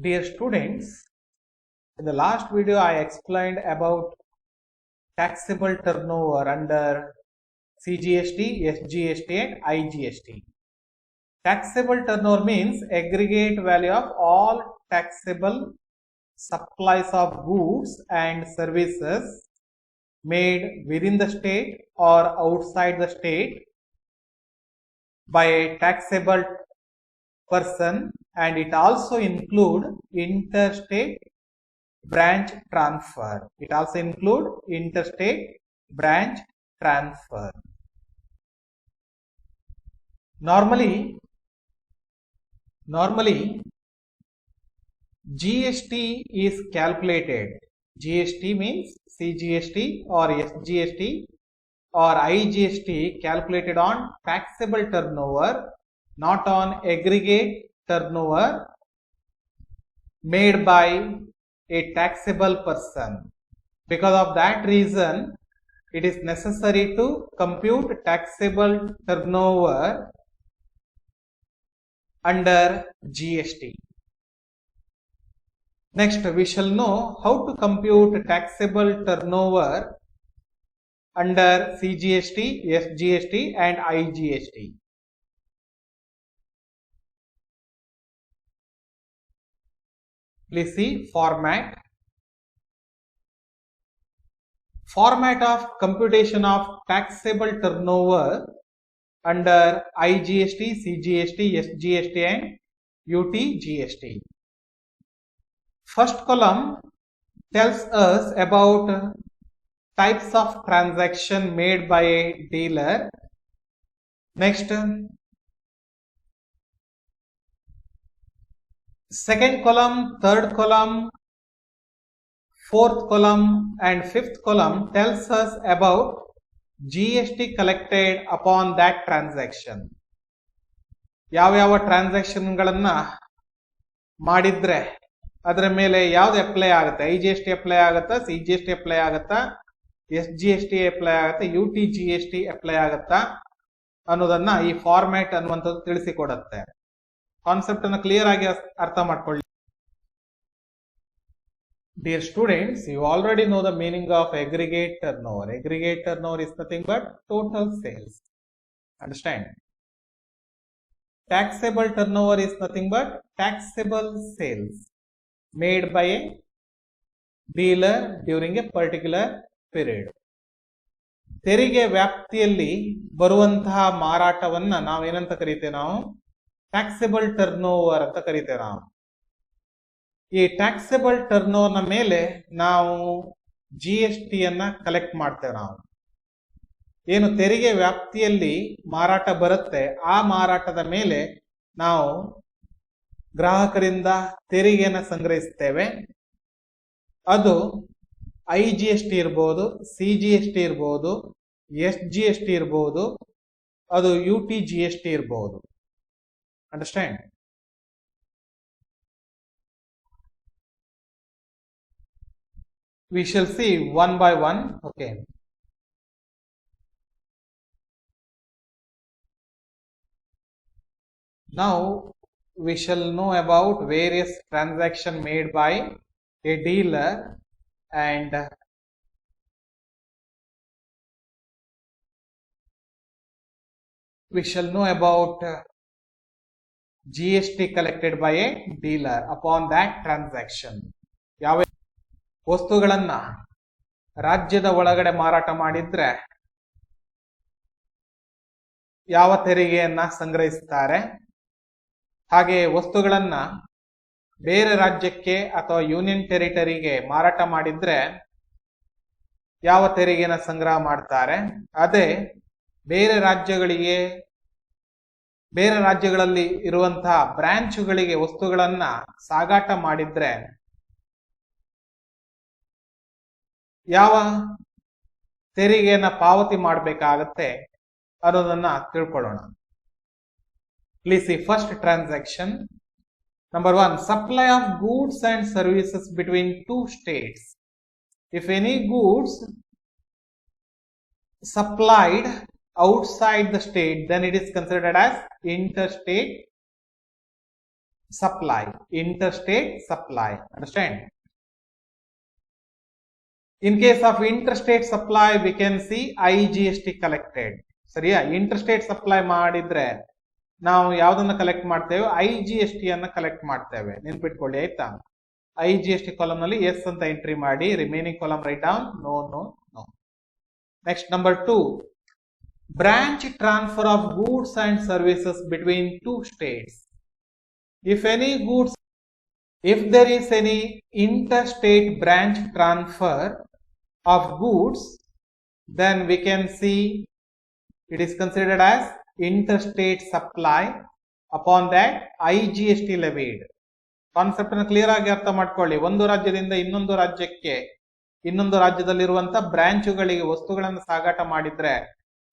Dear students, in the last video I explained about taxable turnover under CGST, SGST and IGST. Taxable turnover means aggregate value of all taxable supplies of goods and services made within the state or outside the state by a taxable person, and it also include interstate branch transfer. It also include interstate branch transfer. Normally GST is calculated. GST means CGST or SGST or IGST calculated on taxable turnover, not on aggregate turnover made by a taxable person. Because of that reason, it is necessary to compute taxable turnover under GST. Next, we shall know how to compute taxable turnover under CGST, SGST and IGST. Please see format. Format of computation of taxable turnover under IGST, CGST, SGST and UTGST. First column tells us about types of transaction made by a dealer. Next, second column, third column, fourth column and fifth column tells us about GST collected upon that transaction. ಯಾವ transaction ಗಳನ್ನ ಮಾಡಿದ್ರೆ ಅದರ ಮೇಲೆ ಯಾವ್ದು apply ಆಗುತ್ತೆ? IGST apply ಆಗುತ್ತಾ, CGST apply ಆಗುತ್ತಾ, SGST apply ಆಗುತ್ತಾ, UTGST ಅಪ್ಲೈ ಆಗುತ್ತಾ ಅನ್ನೋದನ್ನ ಈ ಫಾರ್ಮ್ಯಾಟ್ ಅನ್ನುವಂಥದ್ದು ತಿಳಿಸಿಕೊಡುತ್ತೆ. ಕಾನ್ಸೆಪ್ಟ್ ಅನ್ನು ಕ್ಲಿಯರ್ ಆಗಿ ಅರ್ಥ ಮಾಡ್ಕೊಳ್ಳಿ. Dear students, you already know the meaning of aggregate turnover. Aggregate turnover is nothing but total sales. Understand? Taxable turnover is nothing but taxable sales made by a dealer during a particular period. ತೆರಿಗೆ ವ್ಯಾಪ್ತಿಯಲ್ಲಿ ಬರುವಂತಹ ಮಾರಾಟವನ್ನ ನಾವೇನಂತ ಕರೀತೇವೆ? ನಾವು taxable turnover ಅಂತ ಕರೀತೇವೆ. ನಾವು ಈ taxable turnover ನ ಮೇಲೆ ನಾವು GST ಯನ್ನ ಕಲೆಕ್ಟ್ ಮಾಡ್ತೇವೆ. ನಾವು ಏನು ತೆರಿಗೆ ವ್ಯಾಪ್ತಿಯಲ್ಲಿ ಮಾರಾಟ ಬರುತ್ತೆ ಆ ಮಾರಾಟದ ಮೇಲೆ ನಾವು ಗ್ರಾಹಕರಿಂದ ತೆರಿಗೆಯನ್ನು ಸಂಗ್ರಹಿಸ್ತೇವೆ. ಅದು IGST ಇರ್ಬೋದು, CGST ಇರ್ಬೋದು, SGST ಇರ್ಬೋದು, ಅದು UTGST ಇರ್ಬೋದು. Understand? We shall see one by one. Okay. Now we shall know about various transactions made by a dealer, and we shall know about GST collected by a dealer upon that transaction. ಯಾವ ವಸ್ತುಗಳನ್ನ ರಾಜ್ಯದ ಒಳಗಡೆ ಮಾರಾಟ ಮಾಡಿದ್ರೆ ಯಾವ ತೆರಿಗೆಯನ್ನ ಸಂಗ್ರಹಿಸ್ತಾರೆ, ಹಾಗೆ ವಸ್ತುಗಳನ್ನ ಬೇರೆ ರಾಜ್ಯಕ್ಕೆ ಅಥವಾ ಯೂನಿಯನ್ ಟೆರಿಟರಿಗೆ ಮಾರಾಟ ಮಾಡಿದ್ರೆ ಯಾವ ತೆರಿಗೆನ ಸಂಗ್ರಹ ಮಾಡ್ತಾರೆ. ಅದೇ ಬೇರೆ ರಾಜ್ಯಗಳಲ್ಲಿ ಇರುವಂತಹ ಬ್ರಾಂಚ್ಗಳಿಗೆ ವಸ್ತುಗಳನ್ನ ಸಾಗಾಟ ಮಾಡಿದ್ರೆ ಯಾವ ತೆರಿಗೆಯನ್ನ ಪಾವತಿ ಮಾಡಬೇಕಾಗತ್ತೆ ಅನ್ನೋದನ್ನ ತಿಳ್ಕೊಳ್ಳೋಣ. Please see first transaction. Number 1, supply of goods and services between two states. If any goods supplied outside the state, then it is considered as interstate supply, interstate supply. Understand? In case of interstate supply, we can see IGST collected. ಸರಿಯಾ? interstate supply ಮಾಡಿದ್ರೆ ನಾವು ಯಾವ್ದನ್ನ collect ಮಾಡ್ತೇವೆ? IGST ಅನ್ನ collect ಮಾಡ್ತೇವೆ. ನೆನ್ಪಿಟ್ಕೊಳ್ಳಿ ಆಯ್ತಾ? IGST column ನಲ್ಲಿ ಎಸ್ ಅಂತ ಎಂಟ್ರಿ ಮಾಡಿ, remaining column write down no no no. Next number 2, branch transfer of goods and services between two states. If there is any interstate branch transfer of goods, then we can see it is considered as interstate supply. Upon that IGST levied. Concept ಅನ್ನು clear ಆಗಿ ಅರ್ಥ ಮಾಡ್ಕೊಳ್ಳಿ. ಒಂದು ರಾಜ್ಯದಿಂದ ಇನ್ನೊಂದು ರಾಜ್ಯಕ್ಕೆ, ಇನ್ನೊಂದು ರಾಜ್ಯದಲ್ಲಿರುವಂತ ಬ್ರಾಂಚುಗಳಿಗೆ ವಸ್ತುಗಳನ್ನು ಸಾಗಾಟ ಮಾಡಿದ್ರೆ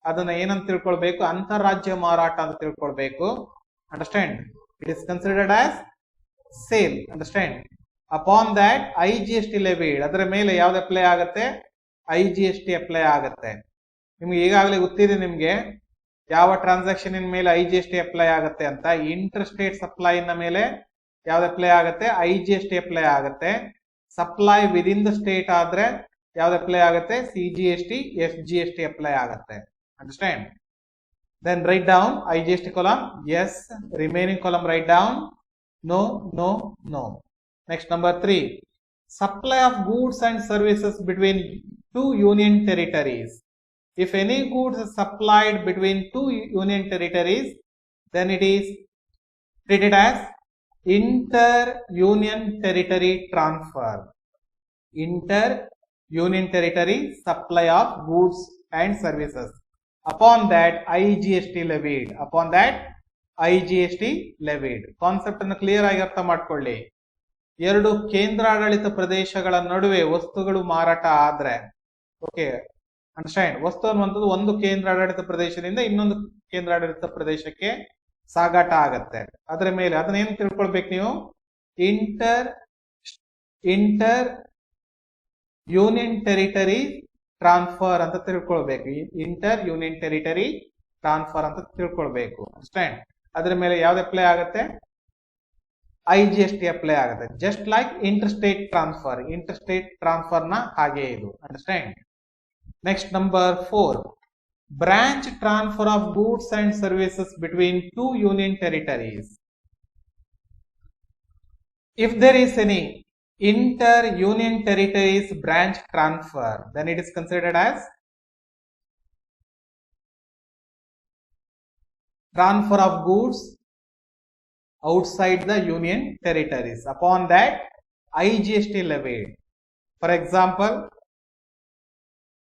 ಅದನ್ನ ಏನಂತ ತಿಳ್ಕೊಳ್ಬೇಕು? ಅಂತಾರಾಜ್ಯ ಮಾರಾಟ ಅಂತ ತಿಳ್ಕೊಳ್ಬೇಕು. Understand? It is considered as sale. Understand? Upon that IGST levied. ಅದರ ಮೇಲೆ ಯಾವ್ದು ಅಪ್ಲೈ ಆಗುತ್ತೆ? IGST ಅಪ್ಲೈ ಆಗುತ್ತೆ. ನಿಮ್ಗೆ ಈಗಾಗಲೇ ಗೊತ್ತಿದೆ ನಿಮ್ಗೆ ಯಾವ ಟ್ರಾನ್ಸಾಕ್ಷನ್ ಮೇಲೆ IGST ಅಪ್ಲೈ ಆಗುತ್ತೆ ಅಂತ. ಇಂಟರ್ಸ್ಟೇಟ್ ಸಪ್ಲೈ ನ ಮೇಲೆ ಯಾವ್ದು ಅಪ್ಲೈ ಆಗುತ್ತೆ? IGST ಅಪ್ಲೈ ಆಗುತ್ತೆ. ಸಪ್ಲೈ ವಿದಿನ್ ದ ಸ್ಟೇಟ್ ಆದ್ರೆ ಯಾವ್ದು ಅಪ್ಲೈ ಆಗುತ್ತೆ? CGST, SGST ಅಪ್ಲೈ ಆಗುತ್ತೆ. Understand? Then write down IGST column yes, remaining column write down no no no. Next number 3, supply of goods and services between two union territories. If any goods is supplied between two union territories, then it is treated as inter-union territory transfer. Inter-union territory supply of goods and services. Upon that IGST levied. Upon that IGST levied. Concept ಅನ್ನು clear ಆಗಿ ಅರ್ಥ ಮಾಡ್ಕೊಳ್ಳಿ. ಎರಡು ಕೇಂದ್ರಾಡಳಿತ ಪ್ರದೇಶಗಳ ನಡುವೆ ವಸ್ತುಗಳು ಮಾರಾಟ ಆದ್ರೆ, ಓಕೆ ಅಂಡರ್ಸ್ಟ್ಯಾಂಡ್? ವಸ್ತು ಅನ್ನುವಂಥದ್ದು ಒಂದು ಕೇಂದ್ರಾಡಳಿತ ಪ್ರದೇಶದಿಂದ ಇನ್ನೊಂದು ಕೇಂದ್ರಾಡಳಿತ ಪ್ರದೇಶಕ್ಕೆ ಸಾಗಾಟ ಆಗತ್ತೆ. ಅದರ ಮೇಲೆ ಅದನ್ನ ಏನ್ ತಿಳ್ಕೊಳ್ಬೇಕು ನೀವು? ಇಂಟರ್ ಯೂನಿಯನ್ ಟೆರಿಟರಿ ಟ್ರಾನ್ಸ್ಫರ್ ಅಂತ ತಿಳ್ಕೊಳ್ಬೇಕು. ಇಂಟರ್ ಯೂನಿಯನ್ ಟೆರಿಟರಿ ಟ್ರಾನ್ಸ್ಫರ್ ಅಂತ ತಿಳ್ಕೊಳ್ಬೇಕು. ಅಂಡರ್ಸ್ಟ್ಯಾಂಡ್? ಅದರ ಮೇಲೆ ಯಾವ್ದು ಅಪ್ಲೈ ಆಗುತ್ತೆ? IGST ಅಪ್ಲೈ ಆಗುತ್ತೆ. Just like interstate transfer. Interstate transfer ನ ಹಾಗೆ ಇದು. Understand? Next number 4, branch transfer of goods and services between two union territories. If there is any inter-union territories branch transfer, then it is considered as transfer of goods outside the union territories. Upon that IGST levied. For example,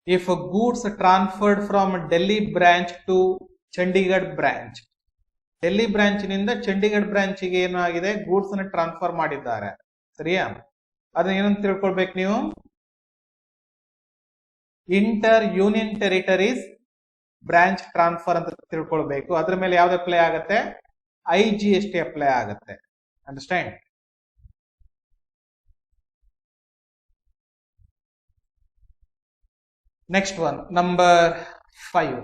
if goods transferred from Delhi branch to Chandigarh branch, Delhi branch ನಿಂದ ಚಂಡೀಗಢ ಬ್ರಾಂಚ್ಗೆ ಏನಾಗಿದೆ? Goods ಅನ್ನು transfer ಮಾಡಿದ್ದಾರೆ. ಸರಿಯಾ? ಅದನ್ನ ಏನಂತ ತಿಳ್ಕೊಳ್ಬೇಕು ನೀವು? Inter union territories branch transfer ಅಂತ ತಿಳ್ಕೊಳ್ಬೇಕು. ಅದ್ರ ಮೇಲೆ ಯಾವ್ದು ಅಪ್ಲೈ ಆಗುತ್ತೆ? IGST ಅಪ್ಲೈ ಆಗುತ್ತೆ. Understand? Next one, number 5.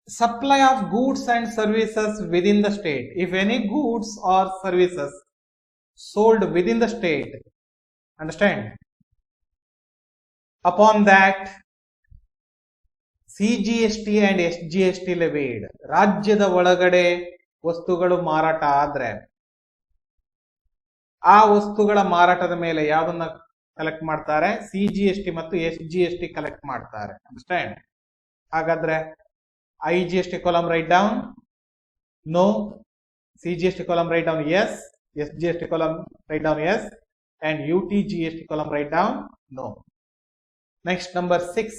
Supply of goods and services within the state. If any goods or services sold within the state, understand? Upon that CGST and SGST levied. ರಾಜ್ಯದ ಒಳಗಡೆ ವಸ್ತುಗಳು ಮಾರಾಟ ಆದ್ರೆ ಆ ವಸ್ತುಗಳ ಮಾರಾಟದ ಮೇಲೆ ಯಾವ್ದನ್ನ ಕಲೆಕ್ಟ್ ಮಾಡ್ತಾರೆ? CGST ಮತ್ತು SGST ಕಲೆಕ್ಟ್ ಮಾಡ್ತಾರೆ. ಅಂಡರ್ಸ್ಟ್ಯಾಂಡ್? ಹಾಗಾದ್ರೆ IGST column write down no, CGST column write down yes, SGST column write down yes, and UTGST column write down no. Next number 6,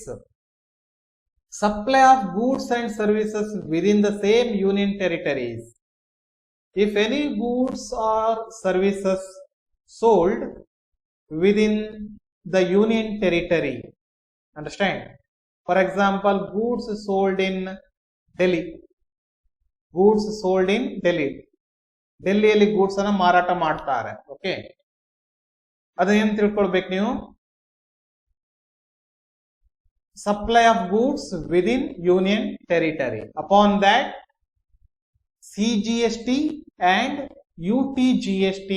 supply of goods and services within the same union territories. If any goods or services sold within the union territory, understand? For example, goods sold in Delhi. Goods sold in Delhi. ಡೆಲ್ಲಿಯಲ್ಲಿ goods ಅನ್ನ ಮಾರಾಟ ಮಾಡ್ತಾರೆ. Okay, ಅದನ್ನ ತಿಳ್ಕೊಳ್ಬೇಕು ನೀವು? Supply of goods within union territory. Upon that CGST and UTGST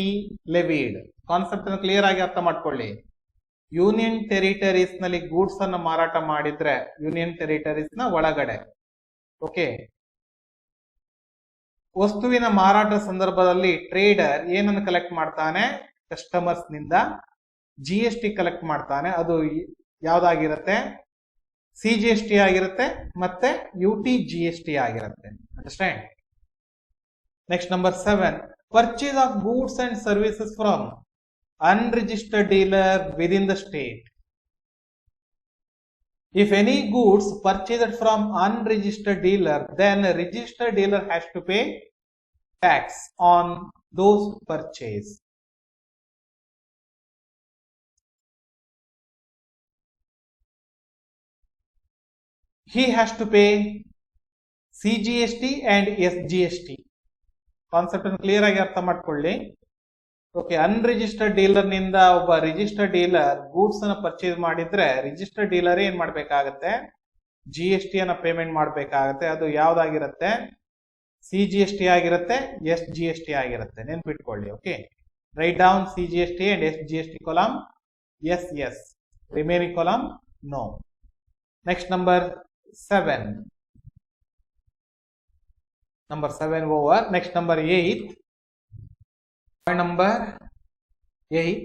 levied. Concept ಅನ್ನು clear ಆಗಿ ಅರ್ಥ ಮಾಡ್ಕೊಳ್ಳಿ. ಯೂನಿಯನ್ ಟೆರಿಟರೀಸ್ ನಲ್ಲಿ ಗೂಡ್ಸ್ ಅನ್ನು ಮಾರಾಟ ಮಾಡಿದ್ರೆ ಯೂನಿಯನ್ ಟೆರಿಟರೀಸ್ ನ ಒಳಗಡೆ, ಓಕೆ, ವಸ್ತುವಿನ ಮಾರಾಟ ಸಂದರ್ಭದಲ್ಲಿ ಟ್ರೇಡರ್ ಏನನ್ನು ಕಲೆಕ್ಟ್ ಮಾಡ್ತಾನೆ? ಕಸ್ಟಮರ್ಸ್ ನಿಂದ GST ಕಲೆಕ್ಟ್ ಮಾಡ್ತಾನೆ. ಅದು ಯಾವ್ದಾಗಿರುತ್ತೆ? CGST ಆಗಿರುತ್ತೆ ಮತ್ತೆ UTGST ಆಗಿರುತ್ತೆ. Understand? Next number 7, purchase of goods and services from unregistered dealer within the state. If any goods purchased from unregistered dealer, then a registered dealer has to pay tax on those purchase. He has to pay CGST and SGST. Concept ಅನ್ನು clear ಆಗಿ ಅರ್ಥ ಮಾಡ್ಕೊಳ್ಳಿ. Okay, unregistered dealer ನಿಂದ ಒಬ್ಬ registered dealer goods ಅನ್ನ purchase ಮಾಡಿದ್ರೆ registered dealer ಏನ್ ಮಾಡ್ಬೇಕಾಗತ್ತೆ? GST ಅನ್ನ ಪೇಮೆಂಟ್ ಮಾಡ್ಬೇಕಾಗತ್ತೆ. ಅದು ಯಾವ್ದಾಗಿರುತ್ತೆ? CGST ಆಗಿರುತ್ತೆ, SGST ಆಗಿರುತ್ತೆ. ನೆನ್ಪಿಟ್ಕೊಳ್ಳಿ. Okay, write down CGST and SGST column. yes, remaining column no. Next number 7 over. Next number 8. Point number 8.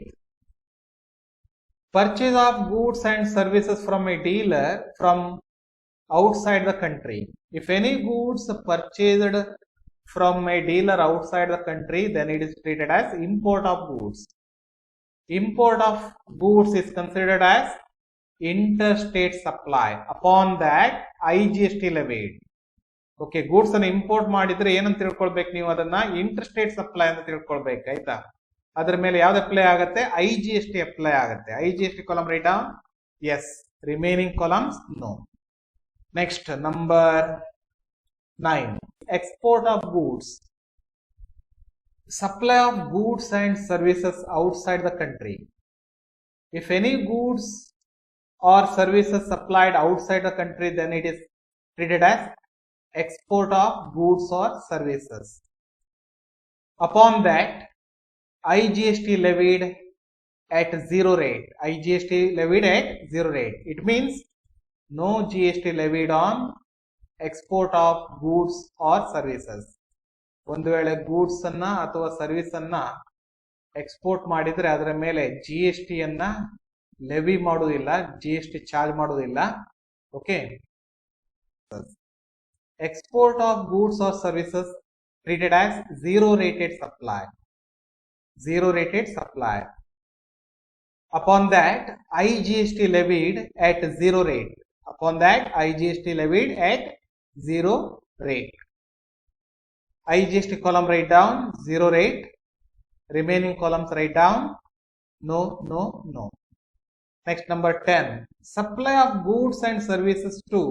Purchase of goods and services from a dealer from outside the country. If any goods purchased from a dealer outside the country, then it is treated as import of goods. Import of goods is considered as interstate supply. Upon that, IGST levied. Okay, goods ಅನ್ನು import ಮಾಡಿದ್ರೆ ಏನಂತ ತಿಳ್ಕೊಳ್ಬೇಕು ನೀವು? ಅದನ್ನ interstate supply ಅಂತ ತಿಳ್ಕೊಳ್ಬೇಕು. ಆಯ್ತಾ? ಅದ್ರ ಮೇಲೆ ಯಾವ್ದು ಅಪ್ಲೈ ಆಗುತ್ತೆ? IGST ಅಪ್ಲೈ ಆಗುತ್ತೆ. IGST column write down. Yes, remaining columns no. Next number 9, export of goods. Supply of goods and services outside the country. If any goods or services supplied outside the country, then it is treated as export of goods or services. Upon that, IGST levied at 0 rate. IGST levied at 0 rate. It means no GST levied on export of goods or services. ಒಂದು ವೇಳೆ goods ಅನ್ನ ಅಥವಾ service ಅನ್ನ export ಮಾಡಿದ್ರೆ ಅದರ ಮೇಲೆ GST ಅನ್ನ levy ಮಾಡುವುದಿಲ್ಲ, GST ಚಾರ್ಜ್ ಮಾಡುವುದಿಲ್ಲ. Okay, export of goods or services treated as zero rated supply. Zero rated supply. Upon that, IGST levied at 0 rate. Upon that, IGST levied at 0 rate. IGST column write down 0 rate. Remaining columns write down no. Next number 10. Supply of goods and services to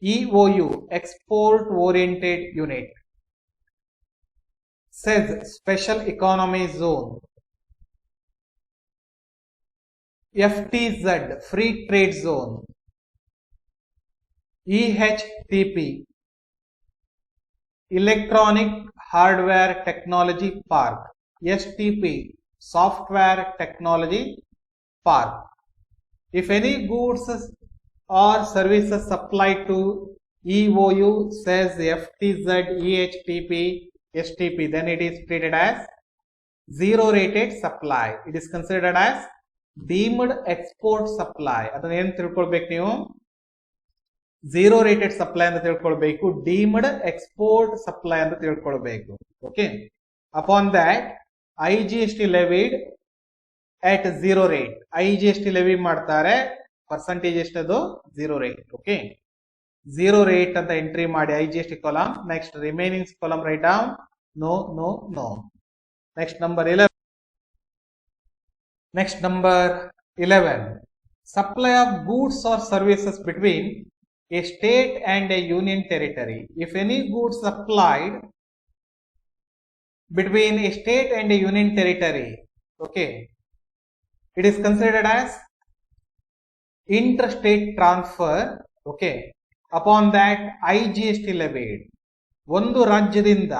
EOU, export oriented unit, says special economy zone. FTZ, free trade zone. EHTP, electronic hardware technology park. STP, software technology park. If any goods or services supplied to EOU, says FTZ, EHTP, STP, then it is treated as zero rated supply. It is considered as deemed export supply. ಅದನ್ನ ಏನು ತಿಳ್ಕೊಳ್ಬೇಕು ನೀವು? Zero rated supply ಅಂತ ತಿಳ್ಕೊಳ್ಬೇಕು, deemed export supply ಅಂತ ತಿಳ್ಕೊಳ್ಬೇಕು. Okay, upon that IGST levied at 0 rate. IGST levy ಮಾಡ್ತಾರೆ, percentage ಎಷ್ಟದು? 0 rate. ಓಕೆ, 0 rate ಅಂತ ಎಂಟ್ರಿ ಮಾಡಿ IGST column. Next remaining column write down no. Next number 11. Next number 11. Supply of goods or services between a state and a union territory. If any goods supplied between a state and a union territory, okay, it is considered as interstate transfer. Okay, upon that IGST levied. ಒಂದು ರಾಜ್ಯದಿಂದ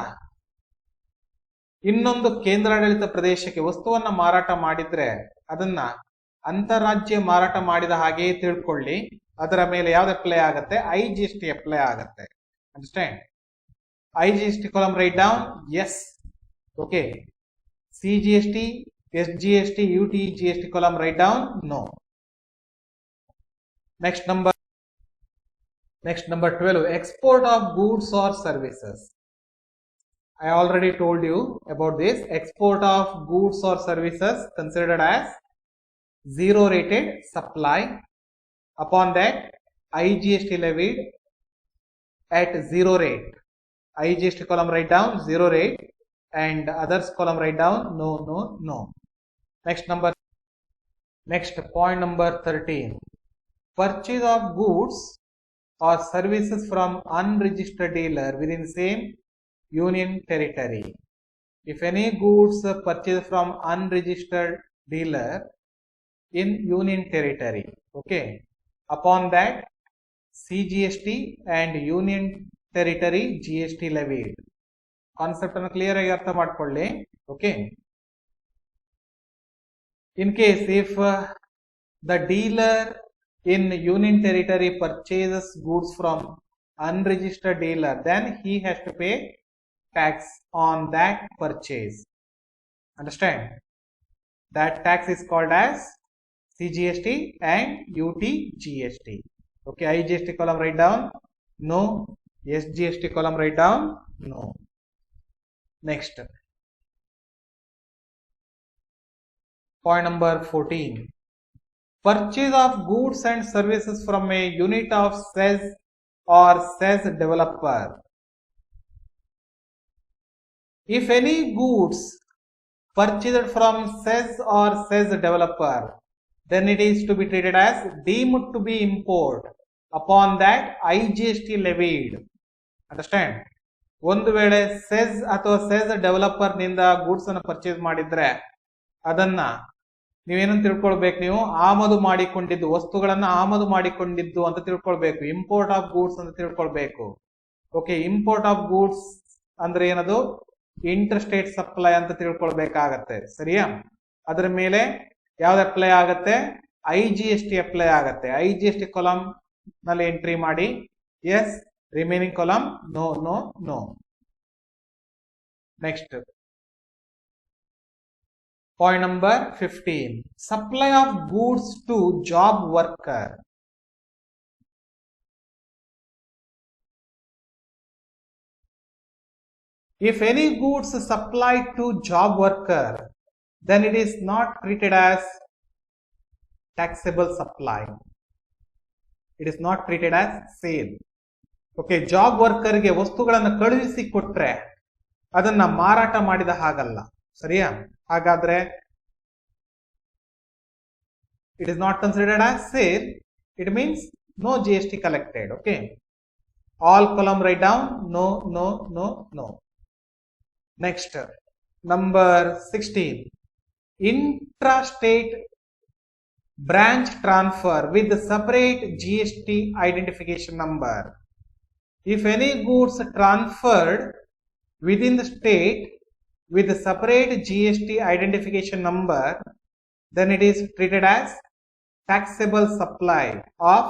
ಇನ್ನೊಂದು ಕೇಂದ್ರಾಡಳಿತ ಪ್ರದೇಶಕ್ಕೆ ವಸ್ತುವನ್ನ ಮಾರಾಟ ಮಾಡಿದ್ರೆ ಅದನ್ನ ಅಂತಾರಾಜ್ಯ ಮಾರಾಟ ಮಾಡಿದ ಹಾಗೆಯೇ ತಿಳ್ಕೊಳ್ಳಿ. ಅದರ ಮೇಲೆ ಯಾವ್ದು ಅಪ್ಲೈ ಆಗುತ್ತೆ? IGST ಅಪ್ಲೈ ಆಗುತ್ತೆ. Understand? IGST column write down yes. Okay. CGST, SGST, UT, GST column write down no. Next number 12, export of goods or services. I already told you about this. Export of goods or services considered as zero rated supply. Upon that, IGST levied at zero rate. IGST column write down zero rate, and others column write down no, no, no. Next point number 13. Purchase of goods or services from unregistered dealer within same union territory. If any goods purchased from unregistered dealer in union territory, okay, upon that CGST and union territory GST levied. Concept ಅನ್ನು clear ಆಗಿ ಅರ್ಥ ಮಾಡ್ಕೊಳ್ಳಿ. Okay. In case if the dealer in union territory purchases goods from unregistered dealer, then he has to pay tax on that purchase. Understand? That tax is called as CGST and UT GST. Okay. IGST column write down no. SGST column write down no. Next. Point number 14. Purchase of goods and services from a unit of SEZ or SEZ developer. If any goods purchased from SEZ or SEZ developer, then it is to be treated as deemed to be import. Upon that, IGST levied. Understand? ಒಂದು ವೇಳೆ cess ಅಥವಾ cess developer ನಿಂದ goods ಅನ್ನು purchase ಮಾಡಿದ್ರೆ ಅದನ್ನ ನೀವೇನಂತ ತಿಳ್ಕೊಳ್ಬೇಕು? ನೀವು ಆಮದು ಮಾಡಿಕೊಂಡಿದ್ದು, ವಸ್ತುಗಳನ್ನ ಆಮದು ಮಾಡಿಕೊಂಡಿದ್ದು ಅಂತ ತಿಳ್ಕೊಳ್ಬೇಕು. ಇಂಪೋರ್ಟ್ ಆಫ್ ಗೂಡ್ಸ್ ಅಂತ ತಿಳ್ಕೊಳ್ಬೇಕು. ಓಕೆ. ಇಂಪೋರ್ಟ್ ಆಫ್ ಗೂಡ್ಸ್ ಅಂದ್ರೆ ಏನದು? ಇಂಟರ್ ಸ್ಟೇಟ್ ಸಪ್ಲೈ ಅಂತ ತಿಳ್ಕೊಳ್ಬೇಕಾಗತ್ತೆ. ಸರಿಯಾ? ಅದರ ಮೇಲೆ ಯಾವ್ದು ಅಪ್ಲೈ ಆಗತ್ತೆ? IGST ಅಪ್ಲೈ ಆಗತ್ತೆ. IGST ಕಾಲಮ್ ನಲ್ಲಿ ಎಂಟ್ರಿ ಮಾಡಿ S. Remaining column no, no, no. Next. Point number 15. Supply of goods to job worker. If any goods supplied to job worker, then it is not treated as taxable supply. It is not treated as sale. Okay. Job ವರ್ಕರ್ಗೆ ವಸ್ತುಗಳನ್ನು ಕಳುಹಿಸಿ ಕೊಟ್ರೆ ಅದನ್ನ ಮಾರಾಟ ಮಾಡಿದ ಹಾಗಲ್ಲ. ಸರಿಯಾ? ಹಾಗಾದ್ರೆ it is not considered as sale. It means no GST collected. Okay. All column write down no, no, no, no. Next number 16. Intra-state branch transfer with separate GST identification number. If any goods transferred within the state with a separate GST identification number, then it is treated as taxable supply of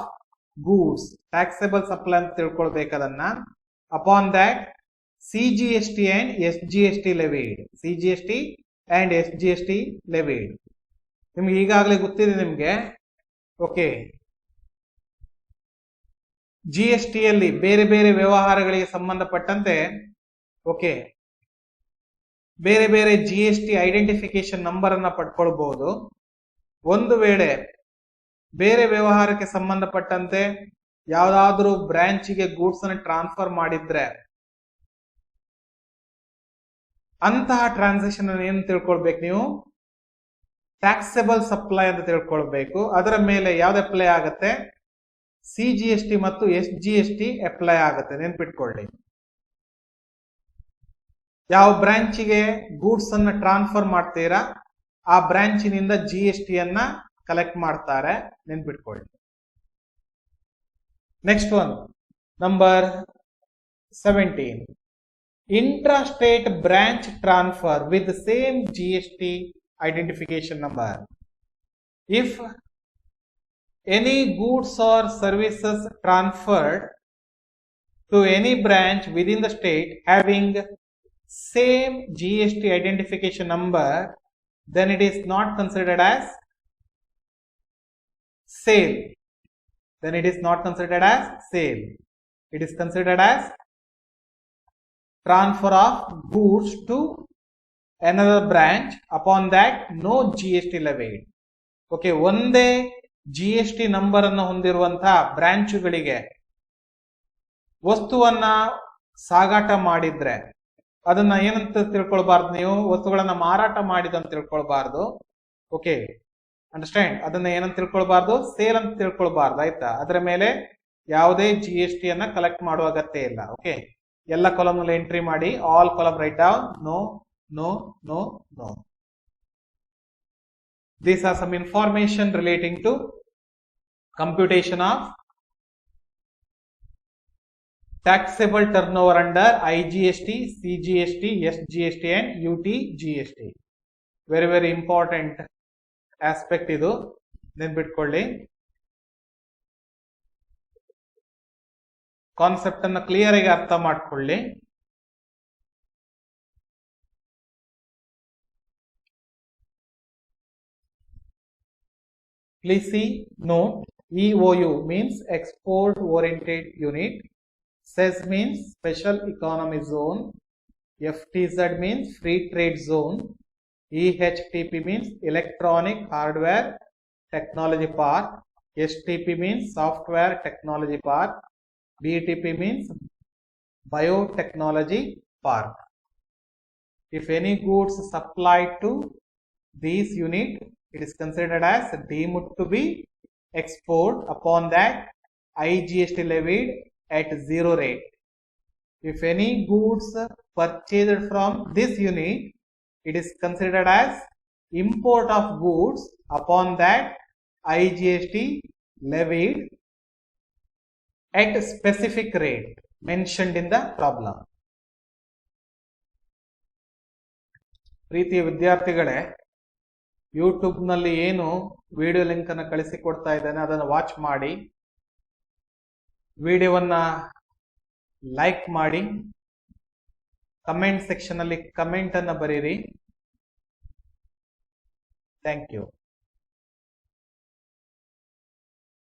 goods. Taxable supply ಅಂತ ತಿಳ್ಕೊಳ್ಬೇಕದನ್ನ. Upon that, CGST and SGST levied. CGST and SGST levied. ನಿಮ್ಗೆ ಈಗಾಗಲೇ ಗೊತ್ತಿದೆ ನಿಮ್ಗೆ. Okay. GSTಯಲ್ಲಿ ಬೇರೆ ಬೇರೆ ವ್ಯವಹಾರಗಳಿಗೆ ಸಂಬಂಧಪಟ್ಟಂತೆ okay ಬೇರೆ ಬೇರೆ GST ಐಡೆಂಟಿಫಿಕೇಶನ್ ನಂಬರ್ ಅನ್ನ ಪಡ್ಕೊಳ್ಬಹುದು. ಒಂದು ವೇಳೆ ಬೇರೆ ವ್ಯವಹಾರಕ್ಕೆ ಸಂಬಂಧಪಟ್ಟಂತೆ ಯಾವ್ದಾದ್ರೂ ಬ್ರಾಂಚಿಗೆ ಗೂಡ್ಸ್ ಅನ್ನು ಟ್ರಾನ್ಸ್ಫರ್ ಮಾಡಿದ್ರೆ ಅಂತಹ ಟ್ರಾನ್ಸಾಕ್ಷನ್ ಅನ್ನು ಏನು ತಿಳ್ಕೊಳ್ಬೇಕು ನೀವು? ಟ್ಯಾಕ್ಸೆಬಲ್ ಸಪ್ಲೈ ಅಂತ ತಿಳ್ಕೊಳ್ಬೇಕು. ಅದರ ಮೇಲೆ ಯಾವ್ದು ಅಪ್ಲೈ ಆಗತ್ತೆ? CGST ಮತ್ತು SGST ಅಪ್ಲೈ ಆಗುತ್ತೆ. ನೆನ್ಪಿಟ್ಕೊಳ್ಳಿ. ಯಾವ ಬ್ರಾಂಚಿಗೆ ಗೂಡ್ಸ್ ಅನ್ನ ಟ್ರಾನ್ಸ್ಫರ್ ಮಾಡ್ತೀರಾ ಆ ಬ್ರಾಂಚಿನಿಂದ GST ಅನ್ನ ಕಲೆಕ್ಟ್ ಮಾಡ್ತಾರೆ. ನೆನ್ಪಿಟ್ಕೊಳ್ಳಿ. Next one number 17. intrastate branch transfer with the same GST identification number. If any goods or services transferred to any branch within the state having same GST identification number, then it is not considered as sale. Then it is not considered as sale. It is considered as transfer of goods to another branch. Upon that, no GST levied. Okay, ಒಂದೇ GST number ಅನ್ನು ಹೊಂದಿರುವಂತಹ ಬ್ರಾಂಚುಗಳಿಗೆ ವಸ್ತುವನ್ನ ಸಾಗಾಟ ಮಾಡಿದ್ರೆ ಅದನ್ನ ಏನಂತ ತಿಳ್ಕೊಳ್ಬಾರ್ದು, ನೀವು ವಸ್ತುಗಳನ್ನ ಮಾರಾಟ ಮಾಡಿದಂತ ತಿಳ್ಕೊಳ್ಬಾರ್ದು. Okay, understand? ಅದನ್ನ ಏನಂತ ತಿಳ್ಕೊಳ್ಬಾರ್ದು, ಸೇಲ್ ಅಂತ ತಿಳ್ಕೊಳ್ಬಾರ್ದು. ಆಯ್ತಾ? ಅದರ ಮೇಲೆ ಯಾವುದೇ GST ಅನ್ನ ಕಲೆಕ್ಟ್ ಮಾಡುವ ಅಗತ್ಯ ಇಲ್ಲ. ಓಕೆ, ಎಲ್ಲ ಕಾಲಮ್ ನಲ್ಲಿ ಎಂಟ್ರಿ ಮಾಡಿ, all column write down no no no no. These are some information relating to computation of taxable turnover under IGST, CGST, SGST and UTGST. Very very important aspect ಇದು, ನೆನ್ಪಿಟ್ಕೊಳ್ಳಿ. Concept ಅನ್ನು clear ಆಗಿ ಅರ್ಥ ಮಾಡ್ಕೊಳ್ಳಿ. Please see note. EOU means export oriented unit. CEZ means special economy zone. FTZ means free trade zone. EHTP means electronic hardware technology park. STP means software technology park. BTP means biotechnology park. If any goods supplied to these unit, it is considered as deemed to be export. Upon that, IGST levied at 0 rate. If any goods purchased from this unit, it is considered as import of goods. Upon that, IGST levied at specific rate mentioned in the problem. ಪ್ರೀತಿಯ ವಿದ್ಯಾರ್ಥಿಗಳೇ, YouTube ನಲ್ಲಿ ಏನು video link ಅನ್ನು ಕಳಿಸಿಕೊಡ್ತಾ ಇದ್ದೇನೆ ಅದನ್ನು watch ಮಾಡಿ, ವಿಡಿಯೋವನ್ನ like ಮಾಡಿ, ಕಮೆಂಟ್ ಸೆಕ್ಷನ್ ಅಲ್ಲಿ ಕಮೆಂಟ್ ಅನ್ನು ಬರೀರಿ. Thank you.